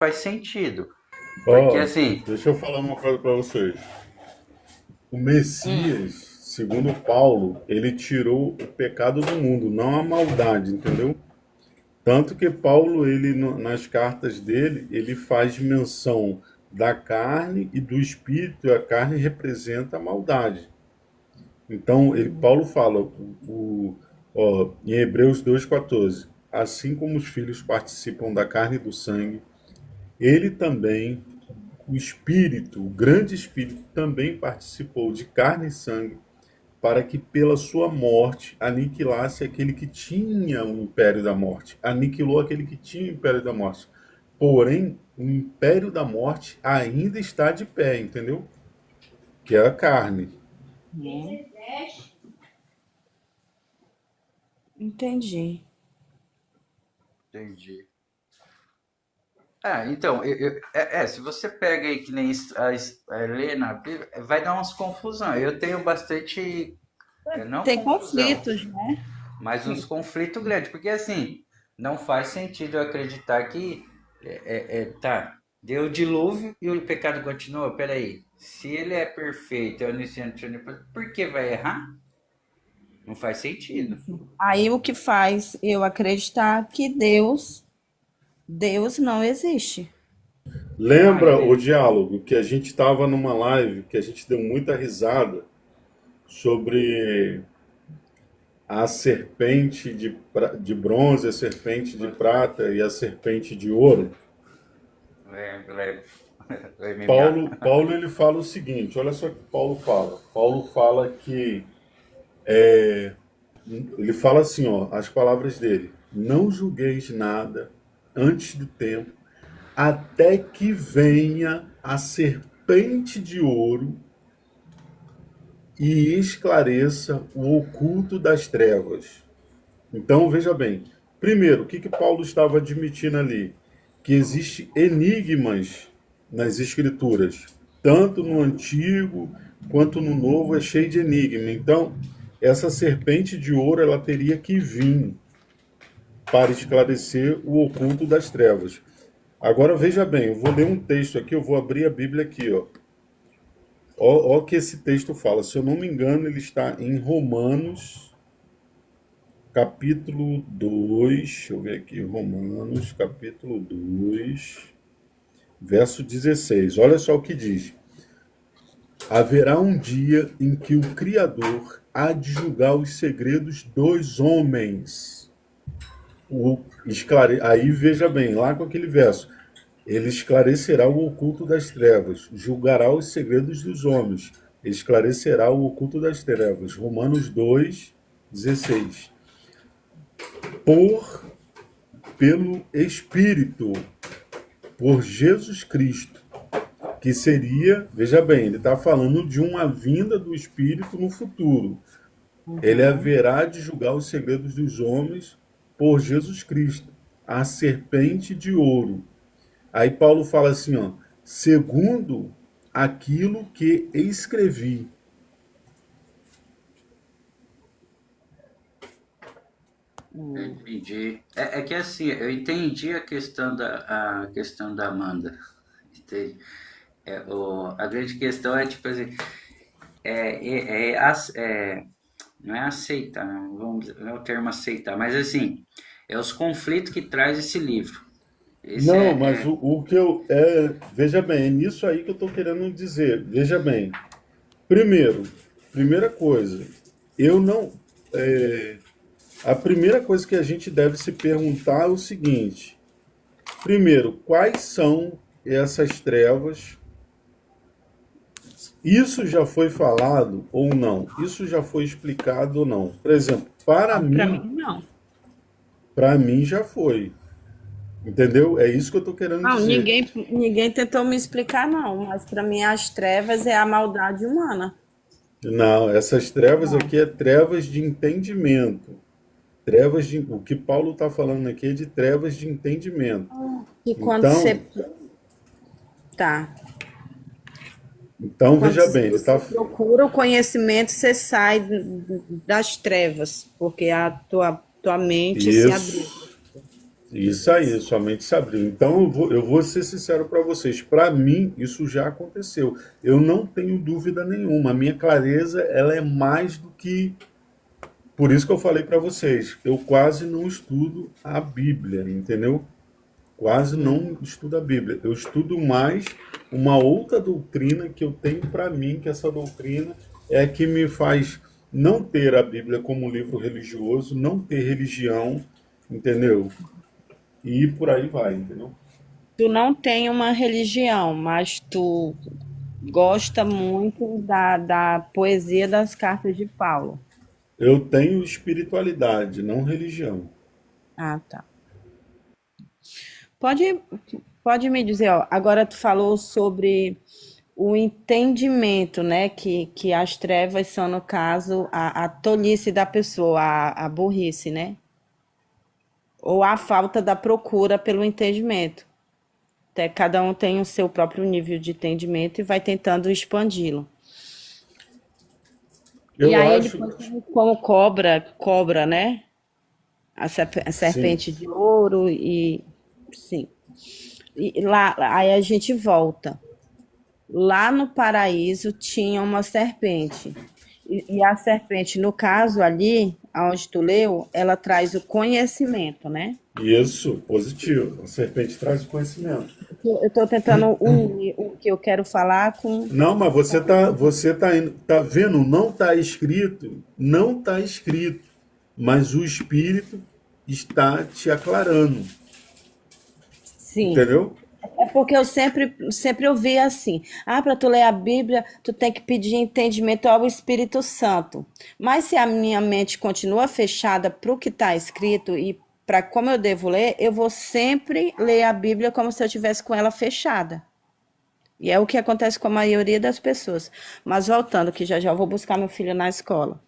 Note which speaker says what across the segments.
Speaker 1: faz sentido. Porque
Speaker 2: Ó,
Speaker 1: assim,
Speaker 2: deixa eu falar uma coisa para vocês. O
Speaker 1: hum,
Speaker 2: Messias, segundo Paulo, ele tirou o pecado do mundo, não a maldade, entendeu? Tanto que Paulo, ele nas cartas dele, ele faz menção da carne e do espírito, e a carne representa a maldade. Então, Paulo fala, em Hebreus 2,14, assim como os filhos participam da carne e do sangue, ele também, o Espírito, o grande Espírito, também participou de carne e sangue, para que pela sua morte aniquilasse aquele que tinha o império da morte. Aniquilou aquele que tinha o império da morte. Porém, o império da morte ainda está de pé, entendeu? Que é a carne.
Speaker 3: Hum, entendi.
Speaker 1: entendi. Então, se você pega aí que nem lê na Bíblia, vai dar umas confusão. Eu tenho bastante, não
Speaker 3: Tem
Speaker 1: confusão,
Speaker 3: conflitos, né?
Speaker 1: mas uns conflitos grandes, porque assim, não faz sentido eu acreditar que, tá, deu o dilúvio e o pecado continua. Peraí, se ele é perfeito, é onisciente, por que vai errar? Não faz sentido.
Speaker 3: Aí o que faz eu acreditar que Deus não existe.
Speaker 1: Não,
Speaker 2: Lembra o diálogo que a gente estava numa live, que a gente deu muita risada sobre a serpente de bronze, a serpente de prata e a serpente de ouro?
Speaker 1: lembro, o MMA.
Speaker 2: Paulo ele fala o seguinte, olha só o que Paulo fala. Paulo fala que ele fala assim, ó, as palavras dele: não julgueis nada antes do tempo, até que venha a serpente de ouro e esclareça o oculto das trevas. Então, veja bem. Primeiro, o que Paulo estava admitindo ali? Que existe enigmas nas escrituras. Tanto no Antigo quanto no Novo é cheio de enigma. Então, essa serpente de ouro ela teria que vir para esclarecer o oculto das trevas. Agora veja bem, eu vou ler um texto aqui, eu vou abrir a Bíblia aqui, ó. Ó o que esse texto fala. Se eu não me engano, ele está em Romanos, capítulo 2. Deixa eu ver aqui, Romanos, capítulo 2, verso 16. Olha só o que diz: haverá um dia em que o Criador há de julgar os segredos dos homens. Aí veja bem, lá com aquele verso: ele esclarecerá o oculto das trevas, julgará os segredos dos homens, esclarecerá o oculto das trevas. Romanos 2, 16. Por, pelo Espírito, por Jesus Cristo, que seria, veja bem, ele está falando de uma vinda do Espírito no futuro. Ele
Speaker 3: Uhum.
Speaker 2: haverá de julgar os segredos dos homens por Jesus Cristo, a serpente de ouro. Aí Paulo fala assim, ó, segundo aquilo que escrevi.
Speaker 1: Eu
Speaker 3: Hum.
Speaker 1: entendi. É que assim, eu entendi a questão da Amanda. Entendi. A grande questão é tipo assim, não é aceitar, não, vamos dizer, não é o termo aceitar, mas assim, é os conflitos que traz esse livro. Esse
Speaker 2: Não, mas o que eu. Veja bem, é nisso aí que eu estou querendo dizer. Veja bem. Primeiro, primeira coisa, eu não. é, a primeira coisa que a gente deve se perguntar é o seguinte: primeiro, quais são essas trevas? Isso já foi falado ou não? Isso já foi explicado ou não? Por exemplo,
Speaker 3: Para mim, não.
Speaker 2: para mim já foi. Entendeu? É isso que eu estou querendo
Speaker 3: Não,
Speaker 2: dizer.
Speaker 3: ninguém tentou me explicar, não. Mas para mim, as trevas é a maldade humana.
Speaker 2: Não, essas trevas
Speaker 3: Não.
Speaker 2: aqui é trevas de entendimento. Trevas de, o que Paulo está falando aqui é de trevas de entendimento.
Speaker 3: E quando
Speaker 2: Então,
Speaker 3: você. Tá. Quando
Speaker 2: veja bem, ele está.
Speaker 3: você procura o conhecimento, você sai das trevas, porque tua mente se abriu.
Speaker 2: Isso. Isso aí, sua mente se abriu. Então eu vou ser sincero para vocês. Para mim, isso já aconteceu. Eu não tenho dúvida nenhuma. A minha clareza, ela é mais do que. Por isso que eu falei para vocês. Eu quase não estudo a Bíblia, entendeu? Quase não estudo a Bíblia. Eu estudo mais uma outra doutrina que eu tenho para mim, que essa doutrina é a que me faz não ter a Bíblia como um livro religioso, não ter religião, entendeu? E por aí vai, entendeu?
Speaker 3: Tu não tem uma religião, mas tu gosta muito da poesia das cartas de Paulo.
Speaker 2: Eu tenho espiritualidade, não religião.
Speaker 3: Ah, tá. Pode, pode me dizer, ó, agora tu falou sobre o entendimento, né? Que as trevas são, no caso, a tolice da pessoa, a burrice, né? Ou a falta da procura pelo entendimento. Até cada um tem o seu próprio nível de entendimento e vai tentando expandi-lo. E
Speaker 2: Eu
Speaker 3: aí ele
Speaker 2: acho,
Speaker 3: põe como cobra, né? A
Speaker 2: sim.
Speaker 3: serpente de ouro e sim. E lá, aí a gente volta. Lá no paraíso tinha uma serpente. E a serpente, no caso ali, onde tu leu, ela traz o conhecimento, né?
Speaker 2: Isso, positivo. A serpente traz conhecimento.
Speaker 3: Eu estou tentando unir o que eu quero falar com.
Speaker 2: Não, mas você tá indo, tá vendo? Não tá escrito, mas o Espírito está te aclarando,
Speaker 3: Sim.
Speaker 2: entendeu?
Speaker 3: É porque eu sempre ouvi assim: ah, para tu ler a Bíblia, tu tem que pedir entendimento ao Espírito Santo. Mas se a minha mente continua fechada para o que está escrito e para como eu devo ler, eu vou sempre ler a Bíblia como se eu tivesse com ela fechada. E é o que acontece com a maioria das pessoas. Mas voltando, que já já eu vou buscar meu filho na escola.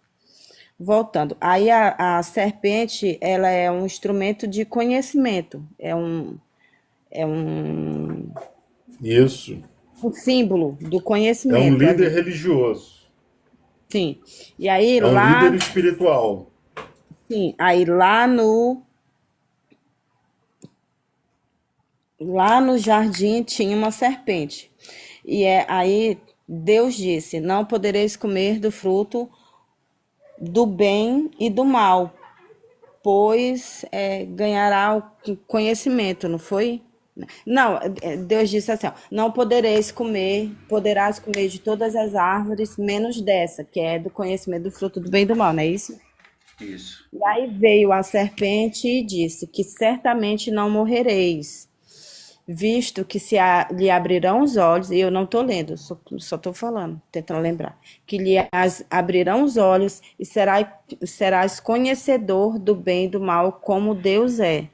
Speaker 3: Voltando, aí a serpente, ela é um instrumento de conhecimento, é
Speaker 2: Isso.
Speaker 3: um símbolo do
Speaker 2: É um
Speaker 3: conhecimento
Speaker 2: líder
Speaker 3: ali.
Speaker 2: religioso.
Speaker 3: Sim. E aí
Speaker 2: É um líder
Speaker 3: lá,
Speaker 2: espiritual.
Speaker 3: sim, aí lá no jardim tinha uma serpente. E aí Deus disse: "Não podereis comer do fruto do bem e do mal, pois ganhará o conhecimento", não foi? Não, Deus disse assim, ó, não poderás comer de todas as árvores, menos dessa, que é do conhecimento do fruto do bem e do mal, não é isso?
Speaker 1: Isso.
Speaker 3: E aí veio a serpente e disse que certamente não morrereis, visto que lhe abrirão os olhos, e eu não estou lendo, só estou falando, tentando lembrar, que lhe abrirão os olhos e serás conhecedor do bem e do mal, como Deus é.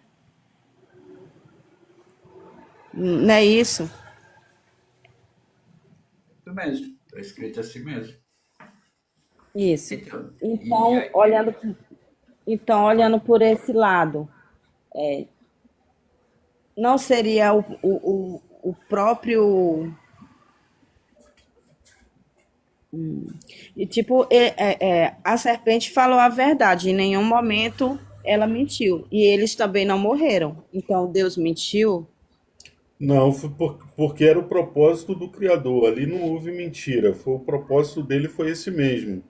Speaker 3: Não é isso?
Speaker 1: Isso mesmo. Está escrito assim mesmo.
Speaker 3: Isso.
Speaker 1: Então, e
Speaker 3: Então,
Speaker 1: aí,
Speaker 3: olhando por esse lado, não seria o próprio. E tipo, a serpente falou a verdade, em nenhum momento ela mentiu. E eles também não morreram. Então Deus mentiu.
Speaker 2: Não, foi porque era o propósito do Criador. Ali não houve mentira. O propósito dele foi esse mesmo.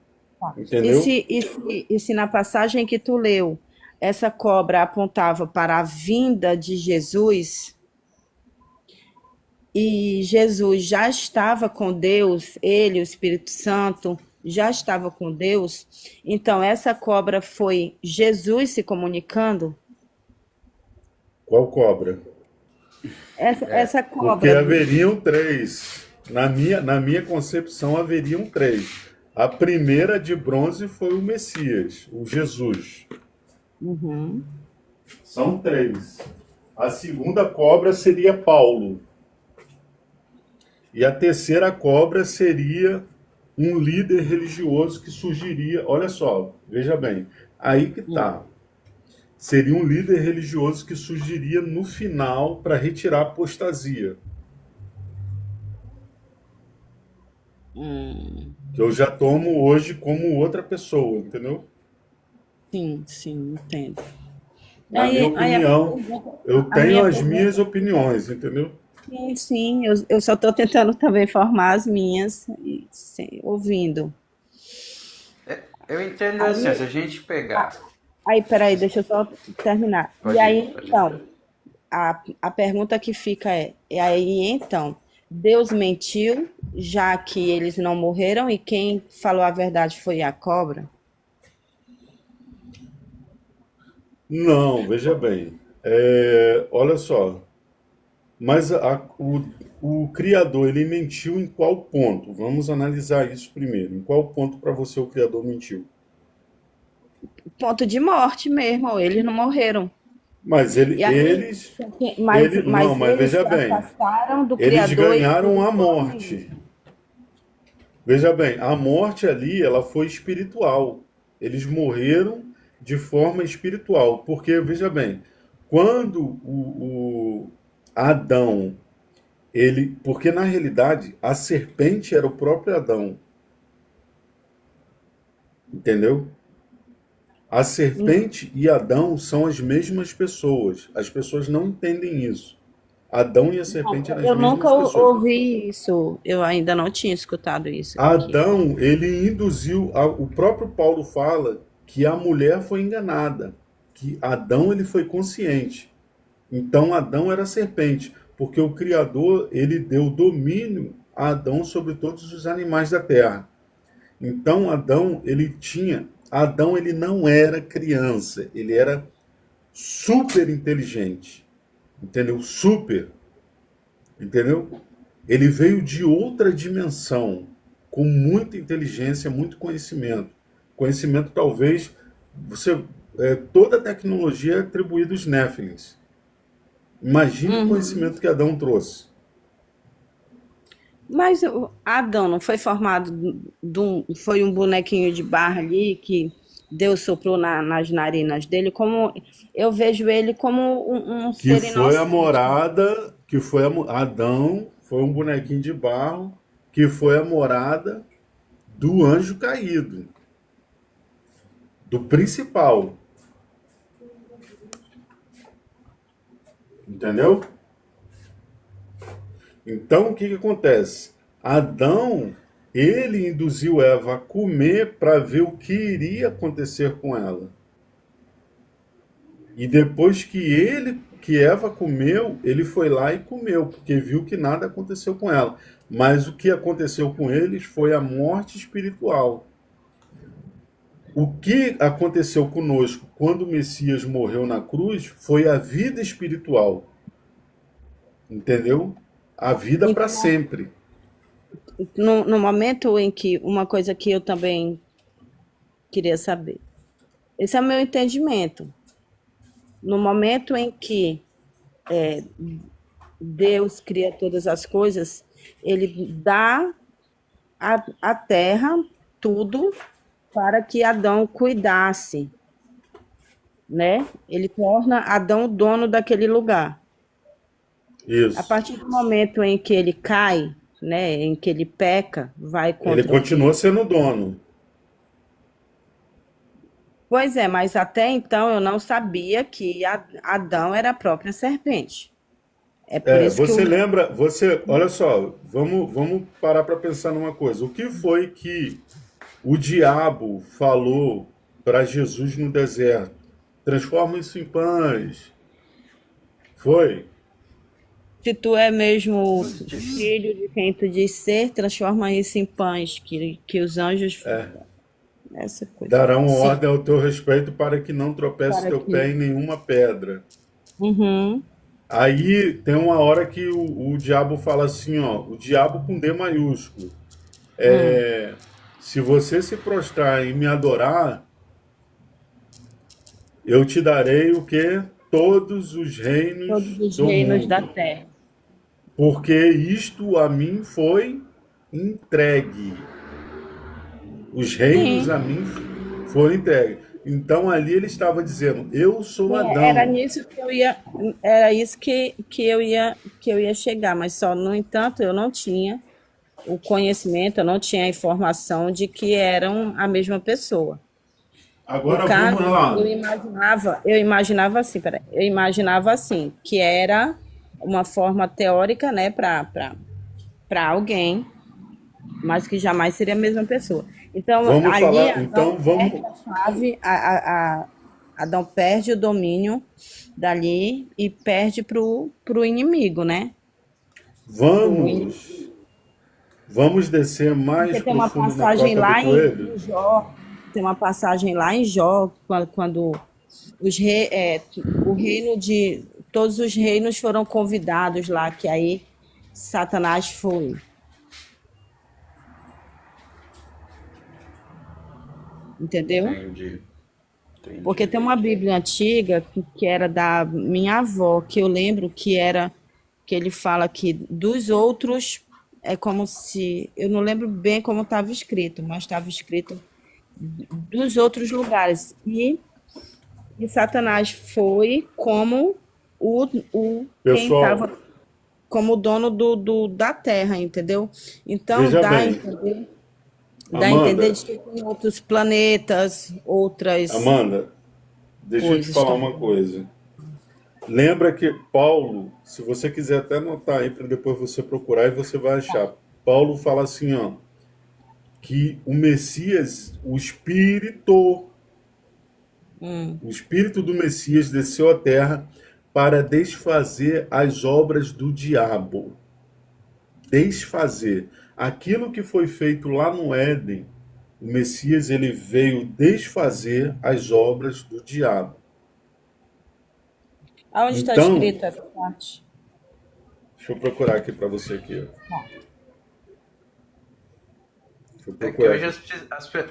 Speaker 3: E
Speaker 2: Entendeu?
Speaker 3: se, e se, e se na passagem que tu leu, essa cobra apontava para a vinda de Jesus, e Jesus já estava com Deus, ele, o Espírito Santo, já estava com Deus, então essa cobra foi Jesus se comunicando?
Speaker 2: Qual cobra?
Speaker 3: Essa
Speaker 2: Porque
Speaker 3: cobra,
Speaker 2: haveriam três. Na minha concepção, haveriam três. A primeira de bronze foi o Messias, o Jesus. São três. A segunda cobra seria Paulo. E a terceira cobra seria um líder religioso que surgiria. Olha só, veja bem. Aí que tá. Seria um líder religioso que surgiria no final para retirar a apostasia. Que eu já tomo hoje como outra pessoa, entendeu?
Speaker 3: sim, sim, entendo.
Speaker 2: Na minha
Speaker 3: Aí
Speaker 2: opinião, eu
Speaker 3: a
Speaker 2: tenho
Speaker 3: minha
Speaker 2: as minhas
Speaker 3: pergunta,
Speaker 2: opiniões, entendeu?
Speaker 3: sim, eu só estou tentando também formar as minhas, e, sim, ouvindo.
Speaker 1: Eu entendo assim, se a
Speaker 3: Aí,
Speaker 1: gente
Speaker 3: a-
Speaker 1: pegar.
Speaker 3: aí, peraí, deixa eu só terminar. E
Speaker 1: Pode
Speaker 3: aí,
Speaker 1: ir, pode ir.
Speaker 3: então, a pergunta que fica é, e aí, então, Deus mentiu, já que eles não morreram, e quem falou a verdade foi a cobra?
Speaker 2: Não, veja bem. Olha só. Mas o Criador, ele mentiu em qual ponto? Vamos analisar isso primeiro. Em qual ponto para você o Criador mentiu?
Speaker 3: Ponto de morte mesmo, eles não morreram.
Speaker 2: Mas
Speaker 3: E aí,
Speaker 2: não,
Speaker 3: mas
Speaker 2: mas
Speaker 3: eles
Speaker 2: veja
Speaker 3: se
Speaker 2: bem,
Speaker 3: afastaram do
Speaker 2: eles
Speaker 3: Criador e
Speaker 2: ganharam
Speaker 3: ele
Speaker 2: a
Speaker 3: foi
Speaker 2: morte. Veja bem, a morte ali, ela foi espiritual. Eles morreram de forma espiritual, porque veja bem, quando o Adão, porque na realidade a serpente era o próprio Adão, entendeu? A serpente e Adão são as mesmas pessoas. As pessoas não entendem isso. Adão e a serpente eram as
Speaker 3: Eu nunca
Speaker 2: mesmas pessoas.
Speaker 3: ouvi isso, eu ainda não tinha escutado isso aqui.
Speaker 2: Adão, ele induziu, o próprio Paulo fala que a mulher foi enganada, que Adão ele foi consciente. Então Adão era a serpente, porque o Criador ele deu domínio a Adão sobre todos os animais da terra. Então Adão ele não era criança, ele era super inteligente, entendeu? Super, entendeu? Ele veio de outra dimensão, com muita inteligência, muito conhecimento. Conhecimento talvez toda a tecnologia é atribuída aos Néfilins. Imagine o
Speaker 3: Uhum.
Speaker 2: conhecimento que Adão trouxe.
Speaker 3: Mas o Adão não foi formado foi um bonequinho de barro ali que Deus soprou nas narinas dele, como eu vejo ele como um
Speaker 2: Que
Speaker 3: ser
Speaker 2: foi a
Speaker 3: inocente.
Speaker 2: morada, Adão foi um bonequinho de barro, que foi a morada do anjo caído, do principal, entendeu? Então, o que que acontece? Adão, ele induziu Eva a comer para ver o que iria acontecer com ela. E depois que Eva comeu, ele foi lá e comeu, porque viu que nada aconteceu com ela. Mas o que aconteceu com eles foi a morte espiritual. O que aconteceu conosco quando o Messias morreu na cruz foi a vida espiritual, entendeu? A vida para
Speaker 3: Então,
Speaker 2: sempre.
Speaker 3: no momento em que, uma coisa que eu também queria saber, esse é o meu entendimento. No momento em que Deus cria todas as coisas, ele dá a terra tudo para que Adão cuidasse, né? Ele torna Adão o dono daquele lugar. A
Speaker 2: Isso.
Speaker 3: partir do momento em que ele cai, né, em que ele peca, vai
Speaker 2: Ele
Speaker 3: contra o
Speaker 2: continua
Speaker 3: que.
Speaker 2: sendo dono.
Speaker 3: Pois é, mas até então eu não sabia que Adão era a própria serpente. É por isso que
Speaker 2: Você
Speaker 3: o.
Speaker 2: lembra, olha só, vamos parar para pensar numa coisa. O que foi que o diabo falou para Jesus no deserto? Transforma isso em pães. Foi?
Speaker 3: Se tu é mesmo
Speaker 1: Disse.
Speaker 3: filho de quem tu diz ser, transforma isso em pães, que os anjos. Essa coisa.
Speaker 2: Darão
Speaker 3: Sim,
Speaker 2: ordem ao teu respeito para que não tropece
Speaker 3: para
Speaker 2: teu pé
Speaker 3: que.
Speaker 2: em nenhuma pedra.
Speaker 3: Uhum,
Speaker 2: Aí tem uma hora que o diabo fala assim, ó, o diabo com D maiúsculo.
Speaker 3: hum.
Speaker 2: Se você se prostrar e me adorar, eu te darei o que? Todos os
Speaker 3: Todos
Speaker 2: reinos
Speaker 3: os
Speaker 2: do
Speaker 3: reinos da
Speaker 2: mundo.
Speaker 3: terra.
Speaker 2: Porque isto a mim foi entregue. Os reinos
Speaker 3: Sim,
Speaker 2: a mim foram entregues. Então ali ele estava dizendo: Eu sou
Speaker 3: sim, era
Speaker 2: Adão.
Speaker 3: nisso que eu ia, era isso que eu ia chegar, mas só, no entanto, eu não tinha o conhecimento, eu não tinha a informação de que eram a mesma pessoa. No
Speaker 2: Agora
Speaker 3: caso,
Speaker 2: vamos lá.
Speaker 3: eu imaginava assim, que era uma forma teórica, né, para alguém, mas que jamais seria a mesma pessoa. Então,
Speaker 2: Vamos
Speaker 3: ali
Speaker 2: falar.
Speaker 3: Adão
Speaker 2: Então
Speaker 3: perde
Speaker 2: vamos.
Speaker 3: a chave, Adão perde o domínio dali e perde pro inimigo, né? Do inimigo.
Speaker 2: Vamos. Vamos descer
Speaker 3: Porque
Speaker 2: mais
Speaker 3: tem uma
Speaker 2: profundo na
Speaker 3: passagem
Speaker 2: toca do
Speaker 3: lá
Speaker 2: coelho?
Speaker 3: em Jó, tem uma passagem lá em Jó, quando o reino de todos os reinos foram convidados lá, que aí Satanás foi, entendeu?
Speaker 1: Entendi,
Speaker 3: Porque
Speaker 1: entendi.
Speaker 3: tem uma Bíblia antiga que era da minha avó, que eu lembro que era que ele fala que dos outros é como se, eu não lembro bem como estava escrito, mas estava escrito dos outros lugares. E Satanás foi como quem
Speaker 2: Pessoal,
Speaker 3: estava como dono da terra, entendeu? Então
Speaker 2: veja bem.
Speaker 3: dá a entender
Speaker 2: Amanda,
Speaker 3: de que tem outros planetas, outras
Speaker 2: Amanda, deixa eu te
Speaker 3: coisas
Speaker 2: falar uma
Speaker 3: também.
Speaker 2: coisa. Lembra que Paulo, se você quiser até anotar aí para depois você procurar e você vai achar. Paulo fala assim, ó, que o Messias,
Speaker 3: Hum.
Speaker 2: o espírito do Messias desceu à terra para desfazer as obras do diabo. Desfazer aquilo que foi feito lá no Éden. O Messias ele veio desfazer as obras do diabo.
Speaker 3: Aonde está
Speaker 2: Então,
Speaker 3: escrito essa parte?
Speaker 2: deixa eu procurar aqui para você aqui. Ó. Deixa eu
Speaker 1: É que
Speaker 2: procurar
Speaker 1: hoje
Speaker 2: aqui.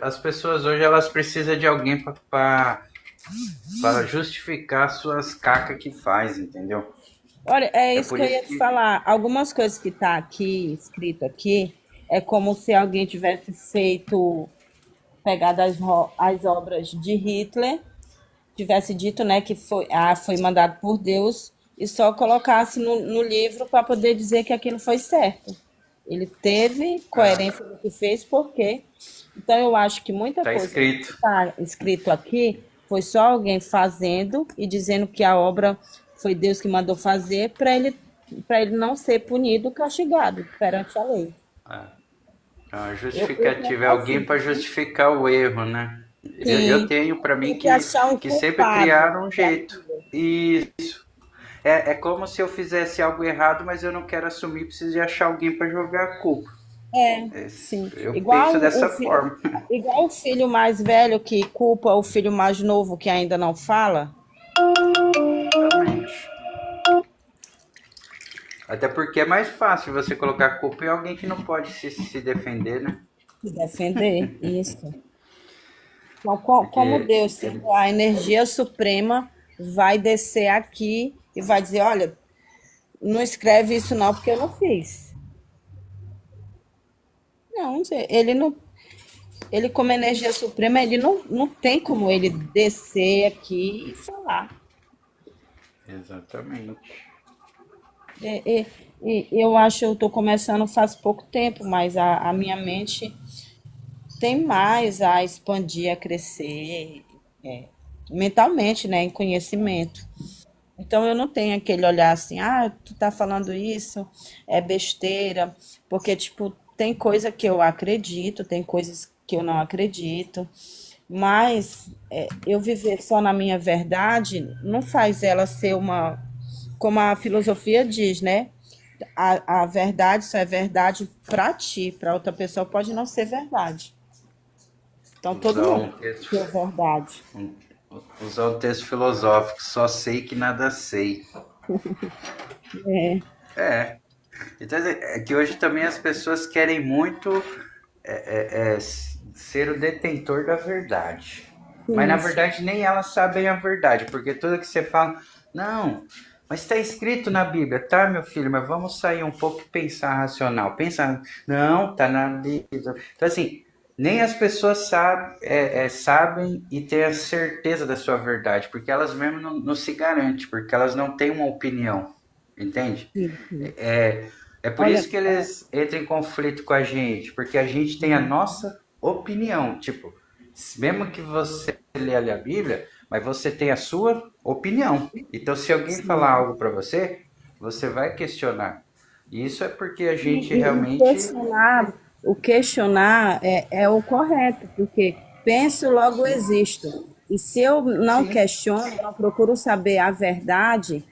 Speaker 1: as pessoas hoje elas precisam de alguém para justificar suas cacas que faz, entendeu?
Speaker 3: Olha, é
Speaker 1: É
Speaker 3: isso
Speaker 1: por
Speaker 3: que eu
Speaker 1: isso
Speaker 3: ia te
Speaker 1: que
Speaker 3: falar. Algumas coisas que tá aqui, escrito aqui, é como se alguém tivesse feito, pegado as obras de Hitler, tivesse dito, né, que foi mandado por Deus, e só colocasse no livro para poder dizer que aquilo foi certo. Ele teve coerência no que fez, por quê? Então, eu acho que muita
Speaker 1: tá
Speaker 3: coisa que
Speaker 1: escrito.
Speaker 3: está escrito aqui foi só alguém fazendo e dizendo que a obra foi Deus que mandou fazer para ele não ser punido, castigado perante a lei.
Speaker 1: A
Speaker 3: Eu
Speaker 1: justificativa
Speaker 3: penso
Speaker 1: é alguém
Speaker 3: assim,
Speaker 1: para justificar o erro, né? Eu
Speaker 3: sim,
Speaker 1: tenho para mim
Speaker 3: tem que achar um
Speaker 1: que sempre
Speaker 3: culpado
Speaker 1: criaram um
Speaker 3: para
Speaker 1: jeito.
Speaker 3: aquilo.
Speaker 1: E é como se eu fizesse algo errado, mas eu não quero assumir, preciso de achar alguém para jogar a culpa.
Speaker 3: Sim,
Speaker 1: Eu penso dessa forma.
Speaker 3: igual o filho mais velho que culpa o filho mais novo que ainda não fala.
Speaker 1: Exatamente. Até porque é mais fácil você colocar a culpa em alguém que não pode se defender, né?
Speaker 3: Se defender, isso. Então, como
Speaker 1: Porque
Speaker 3: Deus, sendo a energia suprema, vai descer aqui e vai dizer, olha, não escreve isso não, porque eu não fiz. Não, ele não, ele como energia suprema, ele não tem como ele descer aqui e falar.
Speaker 1: exatamente.
Speaker 3: E, eu acho, eu estou começando faz pouco tempo, mas a minha mente tem mais a expandir, a crescer, mentalmente, né, em conhecimento. Então eu não tenho aquele olhar assim, ah, tu tá falando isso, é besteira, porque tipo, tem coisa que eu acredito, tem coisas que eu não acredito, mas eu viver só na minha verdade não faz ela ser uma, como a filosofia diz, né? A verdade só é verdade para ti, para outra pessoa pode não ser verdade. Então todo
Speaker 1: Usar
Speaker 3: mundo
Speaker 1: um texto,
Speaker 3: tem verdade.
Speaker 1: um, usar um texto filosófico, só sei que nada sei.
Speaker 3: É,
Speaker 1: É. Então é que hoje também as pessoas querem muito ser o detentor da verdade. Mas na
Speaker 3: sim, sim.
Speaker 1: verdade nem elas sabem a verdade, porque tudo que você fala, não, mas está escrito na Bíblia, tá, meu filho? Mas vamos sair um pouco e pensar racional. Pensar, não, tá na Bíblia. Então assim, nem as pessoas sabem e têm a certeza da sua verdade, porque elas mesmas não se garantem, porque elas não têm uma opinião, entende?
Speaker 3: Sim, sim.
Speaker 1: É por
Speaker 3: Olha,
Speaker 1: isso que eles entram em conflito com a gente, porque a gente tem a nossa opinião. Tipo, Mesmo que você leia a Bíblia, mas você tem a sua opinião. Então, se alguém falar algo para você, você vai questionar. E isso é porque a gente
Speaker 3: E
Speaker 1: realmente.
Speaker 3: o questionar é o correto, porque penso, logo existo. E se eu não
Speaker 1: Sim,
Speaker 3: questiono, não procuro saber a verdade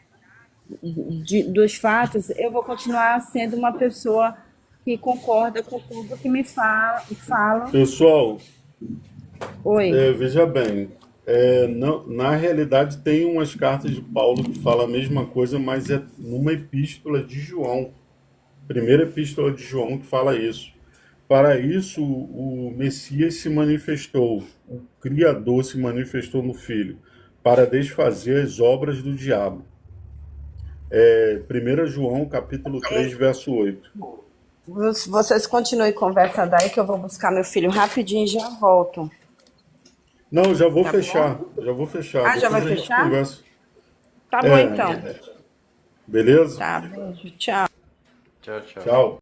Speaker 3: dos fatos, eu vou continuar sendo uma pessoa que concorda com tudo que me falam.
Speaker 2: Pessoal,
Speaker 3: Oi.
Speaker 2: veja bem, na realidade tem umas cartas de Paulo que falam a mesma coisa, mas é numa epístola de João, primeira epístola de João que fala isso. Para isso, o Messias se manifestou, o Criador se manifestou no Filho, para desfazer as obras do diabo. 1 João, capítulo 3, verso 8.
Speaker 3: Vocês continuem conversando aí que eu vou buscar meu filho rapidinho e já volto.
Speaker 2: Não, já vou
Speaker 3: Tá
Speaker 2: fechar,
Speaker 3: bom?
Speaker 2: já vou fechar.
Speaker 3: Ah, já vai
Speaker 2: Depois a gente
Speaker 3: fechar?
Speaker 2: conversa.
Speaker 3: Tá bom
Speaker 2: É,
Speaker 3: então.
Speaker 2: beleza?
Speaker 3: Tá, beijo, tchau.
Speaker 1: tchau, tchau.
Speaker 2: Tchau.